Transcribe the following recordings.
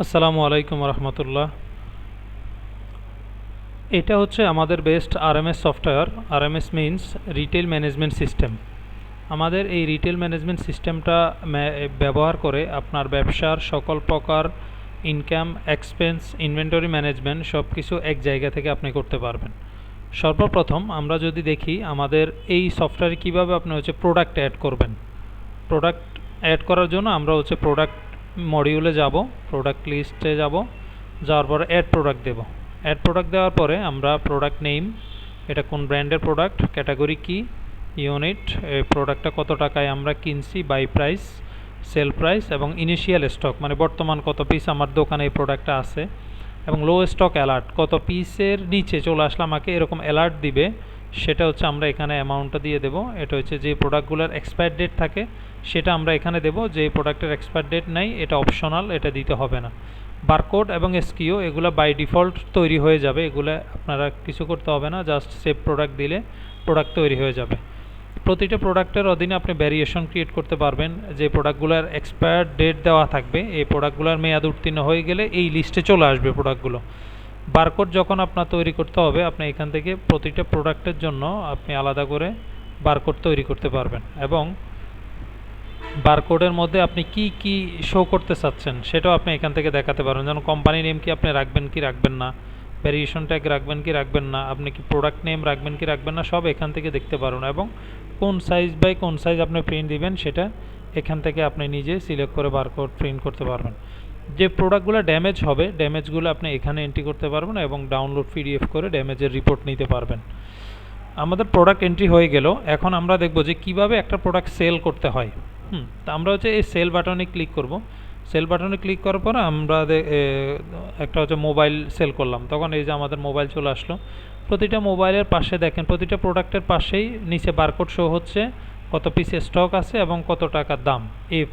আসসালামু আলাইকুম রহমতুল্লাহ। এটা হচ্ছে আমাদের best RMS software. RMS means retail management system. আমাদের এই রিটেল ম্যানেজমেন্ট সিস্টেমটা ব্যবহার করে আপনার ব্যবসার সকল প্রকার ইনকাম, এক্সপেন্স, ইনভেন্টরি ম্যানেজমেন্ট সব কিছু এক জায়গা থেকে আপনি করতে পারবেন। সর্বপ্রথম আমরা যদি দেখি আমাদের এই সফটওয়্যারে কীভাবে আপনি প্রোডাক্ট অ্যাড করবেন। প্রোডাক্ট অ্যাড করার জন্য আমরা প্রোডাক্ট মডিউলে যাব, প্রোডাক্ট লিস্টে যাব, যাওয়ার পরে অ্যাড প্রোডাক্ট দেব। অ্যাড প্রোডাক্ট দেওয়ার পরে আমরা প্রোডাক্ট নেম, এটা কোন ব্র্যান্ডের প্রোডাক্ট, ক্যাটাগরি কি, ইউনিট, এই প্রোডাক্টটা কত টাকায় আমরা কিনছি, বাই প্রাইস, সেল প্রাইস এবং ইনিশিয়াল স্টক মানে বর্তমান কত পিস আমার দোকানে এই প্রোডাক্টটা আছে, এবং লো স্টক অ্যালার্ট কত পিসের নিচে চলে আসলে আমাকে এরকম অ্যালার্ট দিবে, সেটা আমরা এখানে অ্যামাউন্টটা দিয়ে দেব। এটা যে প্রোডাক্টগুলোর এক্সপায়ার ডেট থাকে সেটা আমরা এখানে দেব, যে প্রোডাক্টের এক্সপায়ার ডেট নাই এটা অপশনাল, এটা দিতে হবে না। বারকোড এবং এসকিউ এগুলো বাই ডিফল্ট তৈরি হয়ে যাবে, এগুলো আপনারা কিছু করতে হবে না, জাস্ট সেভ প্রোডাক্ট দিলে প্রোডাক্ট তৈরি হয়ে যাবে। প্রতিটা প্রোডাক্টের অধীনে আপনি ভ্যারিয়েশন ক্রিয়েট করতে পারবেন। যে প্রোডাক্টগুলোর এক্সপায়ার ডেট দেওয়া থাকবে, এই প্রোডাক্টগুলোর মেয়াদ উত্তীর্ণ হয়ে গেলে এই লিস্টে চলে আসবে প্রোডাক্টগুলো। বারকোড যখন আপনার তৈরি করতে হবে, আপনি এখান থেকে প্রতিটা প্রোডাক্টের জন্য আপনি আলাদা করে বারকোড তৈরি করতে পারবেন, এবং বারকোডের মধ্যে আপনি কি কি শো করতে চাচ্ছেন সেটাও আপনি এখান থেকে দেখাতে পারবেন। যেমন কোম্পানি নেম কি আপনি রাখবেন কি রাখবেন না, ভ্যারিয়েশন ট্যাগ রাখবেন কি রাখবেন না, আপনি কি প্রোডাক্ট নেম রাখবেন কি রাখবেন না, সব এখান থেকে দেখতে পারবেন। এবং কোন সাইজ বাই কোন সাইজ আপনি প্রিন্ট দিবেন সেটা এখান থেকে আপনি নিজে সিলেক্ট করে বারকোড প্রিন্ট করতে পারবেন। যে প্রোডাক্টগুলো ড্যামেজ হবে, ড্যামেজগুলো আপনি এখানে এন্ট্রি করতে পারবেন এবং ডাউনলোড পিডিএফ করে ড্যামেজের রিপোর্ট নিতে পারবেন। আমাদের প্রোডাক্ট এন্ট্রি হয়ে গেল। এখন আমরা দেখব যে কিভাবে একটা প্রোডাক্ট সেল করতে হয়। তা আমরা এই সেল বাটনে ক্লিক করব। সেল বাটনে ক্লিক করার পর আমরা একটা মোবাইল সেল করলাম, তখন এই যে আমাদের মোবাইল চলে আসলো। প্রতিটা মোবাইলের পাশে দেখেন, প্রতিটা প্রোডাক্টের পাশেই নিচে বারকোড শো হচ্ছে, কত পিস স্টক আছে এবং কত টাকার দাম এই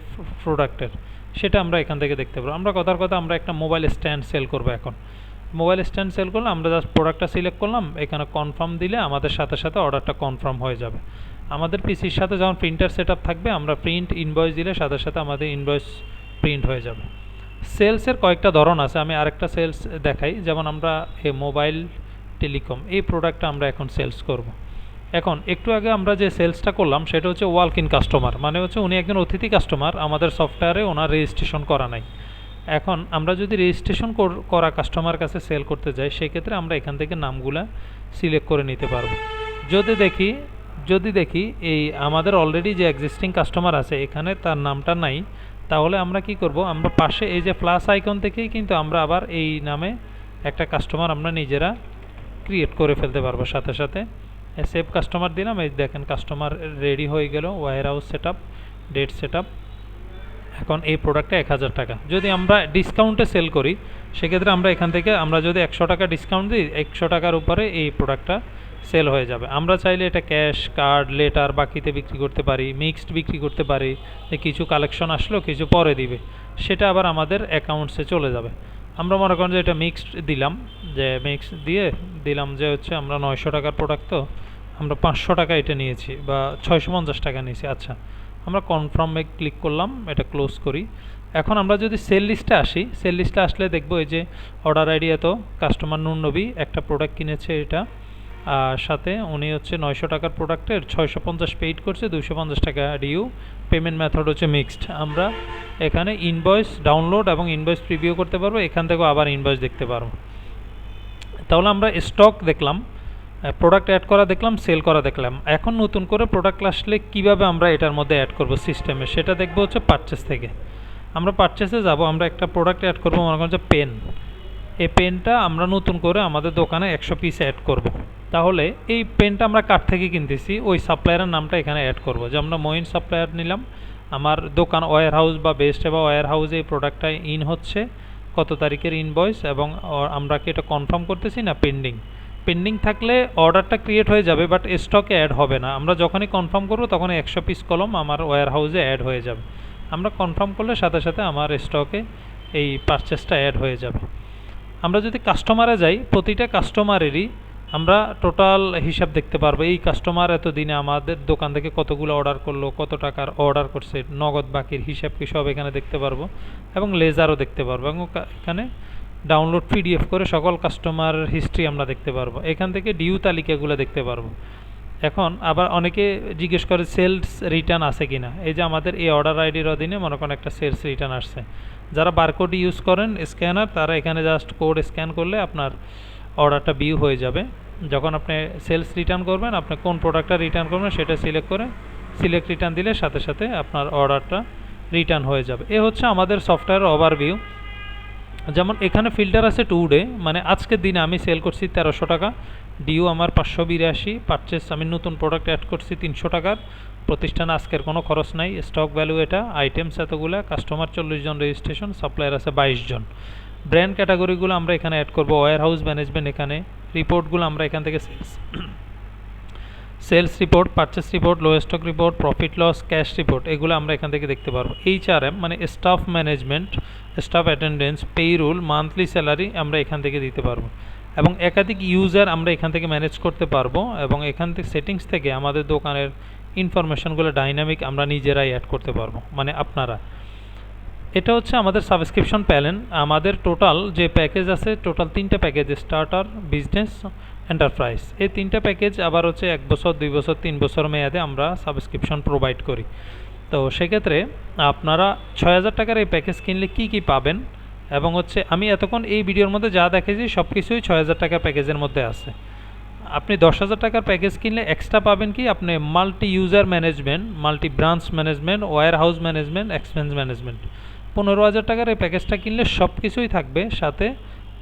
প্রোডাক্টের, সেটা আমরা এখান থেকে দেখতে পাবো। আমরা কথার কথা আমরা একটা মোবাইল স্ট্যান্ড সেল করব। এখন মোবাইল স্ট্যান্ড সেল করলে আমরা জাস্ট প্রোডাক্টটা সিলেক্ট করলাম, এখানে কনফার্ম দিলে আমাদের সাথে সাথে অর্ডারটা কনফার্ম হয়ে যাবে। আমাদের পিসির সাথে যখন প্রিন্টার সেটআপ থাকবে, আমরা প্রিন্ট ইনভয়েস দিলে সাথে সাথে আমাদের ইনভয়েস প্রিন্ট হয়ে যাবে। সেলসের কয়েকটা ধরন আছে, আমি আরেকটা সেলস দেখাই। যেমন আমরা এই মোবাইল টেলিকম এই প্রোডাক্টটা আমরা এখন সেলস করব। এখন একটু আগে আমরা যে সেলসটা করলাম সেটা ওয়াক ইন কাস্টমার, মানে উনি একজন অতিথি কাস্টমার, আমাদের সফটওয়্যারে ওনার রেজিস্ট্রেশন করা নাই। এখন আমরা যদি রেজিস্ট্রেশন করা কাস্টমার কাছে সেল করতে যাই, সেক্ষেত্রে আমরা এখান থেকে নামগুলা সিলেক্ট করে নিতে পারবো। যদি দেখি এই আমাদের অলরেডি যে এক্সিস্টিং কাস্টমার আছে এখানে তার নামটা নাই, তাহলে আমরা কি করব, আমরা পাশে এই যে প্লাস আইকন থেকেই কিন্তু আমরা আবার এই নামে একটা কাস্টমার আমরা নিজেরা ক্রিয়েট করে ফেলতে পারবো। সাথে সাথে সেভ কাস্টমার দিলাম, এই দেখেন কাস্টমার রেডি হয়ে গেল, warehouse setup, date setup. এখন এই প্রোডাক্টটা 1000 টাকা। যদি আমরা ডিসকাউন্টে সেল করি, সেক্ষেত্রে আমরা এখান থেকে আমরা যদি 100 টাকা ডিসকাউন্ট দিই, 100 টাকার উপরে এই প্রোডাক্টটা সেল হয়ে যাবে। আমরা চাইলে এটা ক্যাশ, কার্ড, লেটার, বাকিতে বিক্রি করতে পারি, মিক্সড বিক্রি করতে পারি, যে কিছু কালেকশন আসলো কিছু পরে দিবে, সেটা আবার আমাদের অ্যাকাউন্টসে চলে যাবে। আমরা মনে করেন যে এটা মিক্সড দিলাম, যে মিক্স দিয়ে দিলাম যে আমরা 900 টাকার প্রোডাক্ট, তো আমরা 500 টাকা এটা নিয়েছি বা 650 টাকা নিয়েছি। আচ্ছা, আমরা কনফার্মে ক্লিক করলাম, এটা ক্লোজ করি। এখন আমরা যদি সেল লিস্টে আসি, সেল লিস্টে আসলে দেখব এই যে অর্ডার আইডি এত, কাস্টমার নুন নবী একটা প্রোডাক্ট কিনেছে, এটা সাথে উনি 900 টাকার প্রোডাক্টের 650 পেইড করছে, 250 টাকা ডিউ, পেমেন্ট মেথড মিক্সড। আমরা এখানে ইনভয়েস ডাউনলোড এবং ইনভয়েস প্রিভিউ করতে পারবো, এখান থেকেও আবার ইনভয়েস দেখতে পারবো। তাহলে আমরা স্টক দেখলাম, প্রোডাক্ট অ্যাড করা দেখলাম, সেল করা দেখলাম। এখন নতুন করে প্রোডাক্ট আসলে কিভাবে আমরা এটার মধ্যে অ্যাড করব সিস্টেমে, সেটা দেখবো পারচেস থেকে। আমরা পারচেসে যাব, আমরা একটা প্রোডাক্ট অ্যাড করবো, মনে করেন যে পেন। এই পেনটা আমরা নতুন করে আমাদের দোকানে 100 পিস অ্যাড করব। তাহলে এই পেনটা আমরা কার থেকে কিনতেছি ওই সাপ্লায়ারের নামটা এখানে অ্যাড করব। যে আমরা মঈন সাপ্লায়ার নিলাম, আমার দোকান ওয়্যার হাউস বা বেস্ট বা ওয়্যার হাউসে এই প্রোডাক্টটা ইন হচ্ছে, কত তারিখের ইনভয়েস, এবং আমরা কি এটা কনফার্ম করতেছি না পেন্ডিং। পেন্ডিং থাকলে অর্ডারটা ক্রিয়েট হয়ে যাবে, বাট স্টকে অ্যাড হবে না। আমরা যখনই কনফার্ম করব তখনই 100 পিস কলম আমার ওয়্যার হাউসে অ্যাড হয়ে যাবে। আমরা কনফার্ম করলে সাথে সাথে আমার স্টকে এই পারচেসটা অ্যাড হয়ে যাবে। আমরা যদি কাস্টমারে যাই, প্রতিটা কাস্টমারেরই আমরা টোটাল হিসাব দেখতে পারবো, এই কাস্টমার এতদিনে আমাদের দোকান থেকে কতগুলো অর্ডার করলো, কত টাকার অর্ডার করছে, নগদ বাকির হিসাব কি সব এখানে দেখতে পারবো, এবং লেজারও দেখতে পারবো, এবং এখানে ডাউনলোড পিডিএফ করে সকল কাস্টমার হিস্ট্রি আমরা দেখতে পারবো। এখান থেকে ডিউ তালিকাগুলো দেখতে পারবো। এখন আবার অনেকে জিজ্ঞেস করে সেলস রিটার্ন আছে কিনা। এই যে আমাদের এই অর্ডার আইডির অধীনে মনে করেন একটা সেলস রিটার্ন আসছে, যারা বারকোড ইউজ করেন স্ক্যানার, তারা এখানে জাস্ট কোড স্ক্যান করলে আপনার অর্ডারটা ভিউ হয়ে যাবে। যখন আপনি সেলস রিটার্ন করবেন, আপনি কোন প্রোডাক্টটা রিটার্ন করবেন সেটা সিলেক্ট করে সিলেক্ট রিটার্ন দিলে সাথে সাথে আপনার অর্ডারটা রিটার্ন হয়ে যাবে। এ হচ্ছে আমাদের সফটওয়্যার ওভারভিউ। যেমন এখানে ফিল্টার আছে টু ডে, মানে আজকের দিনে আমি সেল করছি 1300 টাকা, ডিউ আমার 582, পারচেস আমি নতুন প্রোডাক্ট অ্যাড করছি 300 টাকার, প্রতিষ্ঠানে আজকের কোনো খরচ নাই, স্টক ভ্যালু এটা, আইটেমস এতগুলো, কাস্টমার 40 জন, রেজিস্ট্রেশন, সাপ্লায়ার আছে 22 জন। ব্র্যান্ড ক্যাটাগরিগুলো আমরা এখানে অ্যাড করব, ওয়্যার হাউস ম্যানেজমেন্ট এখানে, রিপোর্টগুলো আমরা এখান থেকে sales report, purchase report, low stock report, profit loss, cash report, এগুলো আমরা এখান থেকে দেখতে পারবো। এইচআরএম মানে staff management, staff attendance, payroll, monthly salary আমরা এখান থেকে দিতে পারবো, এবং একাধিক ইউজার আমরা এখান থেকে ম্যানেজ করতে পারবো, এবং এখান থেকে সেটিংস থেকে আমাদের দোকানের ইনফরমেশনগুলো ডাইনামিক আমরা নিজেরাই অ্যাড করতে পারবো, মানে আপনারা। এটা হচ্ছে আমাদের সাবস্ক্রিপশন প্ল্যান। আমাদের টোটাল যে প্যাকেজ আছে, টোটাল 3টা প্যাকেজ, স্টার্টার, বিজনেস, এন্টারপ্রাইজ, এই 3টা প্যাকেজ আবার হচ্ছে 1 বছর, 2 বছর, 3 বছর মেয়াদে আমরা সাবস্ক্রিপশন প্রোভাইড করি। তো সেক্ষেত্রে আপনারা 6000 টাকার এই প্যাকেজ কিনলে কি কি পাবেন, এবং হচ্ছে আমি এতক্ষণ এই ভিডিওর মধ্যে যা দেখেছি সব কিছুই 6000 টাকার প্যাকেজের মধ্যে আছে। আপনি 10,000 টাকার প্যাকেজ কিনলে এক্সট্রা পাবেন কি, আপনি multi user management, multi branch management, warehouse management, expense management. 15,000 টাকার এই প্যাকেজটা কিনলে সব কিছুই থাকবে, সাথে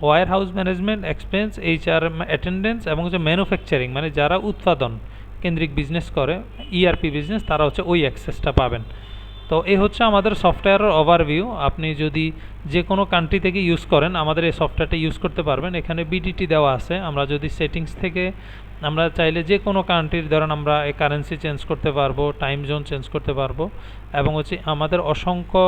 warehouse management, expense, HR, attendance, এবং হচ্ছে ম্যানুফ্যাকচারিং, মানে যারা উৎপাদন কেন্দ্রিক বিজনেস করে, ইআরপি বিজনেস, তারা হচ্ছে ওই অ্যাক্সেসটা পাবেন। তো এই হচ্ছে আমাদের সফটওয়্যারের ওভারভিউ। আপনি যদি যে কোনো কান্ট্রি থেকে ইউজ করেন, আমাদের এই সফটওয়্যারটা ইউজ করতে পারবেন। এখানে বিডিটি দেওয়া আছে, আমরা যদি সেটিংস থেকে আমরা চাইলে যে কোনো কান্ট্রির, ধরেন আমরা এই কারেন্সি চেঞ্জ করতে পারবো, টাইম জোন চেঞ্জ করতে পারবো, এবং হচ্ছে আমাদের অসংখ্য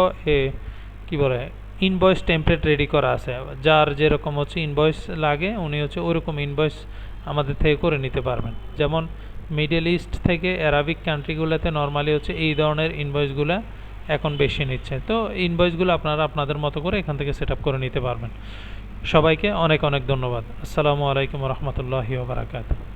কী বলে ইনভয়েস টেমপ্লেট রেডি করা আছে, যার যেরকম হচ্ছে ইনভয়েস লাগে উনি হচ্ছে ওইরকম ইনভয়েস আমাদের থেকে করে নিতে পারবেন। যেমন মিডল ইস্ট থেকে অ্যারাবিক কান্ট্রিগুলোতে নর্মালি হচ্ছে এই ধরনের ইনভয়েসগুলো এখন বেশি নিচ্ছে। তো ইনভয়েসগুলো আপনারা আপনাদের মতো করে এখান থেকে সেট আপ করে নিতে পারবেন। সবাইকে অনেক অনেক ধন্যবাদ। আসসালামু আলাইকুম রহমতুল্লাহি ওয়া বারাকাতুহু।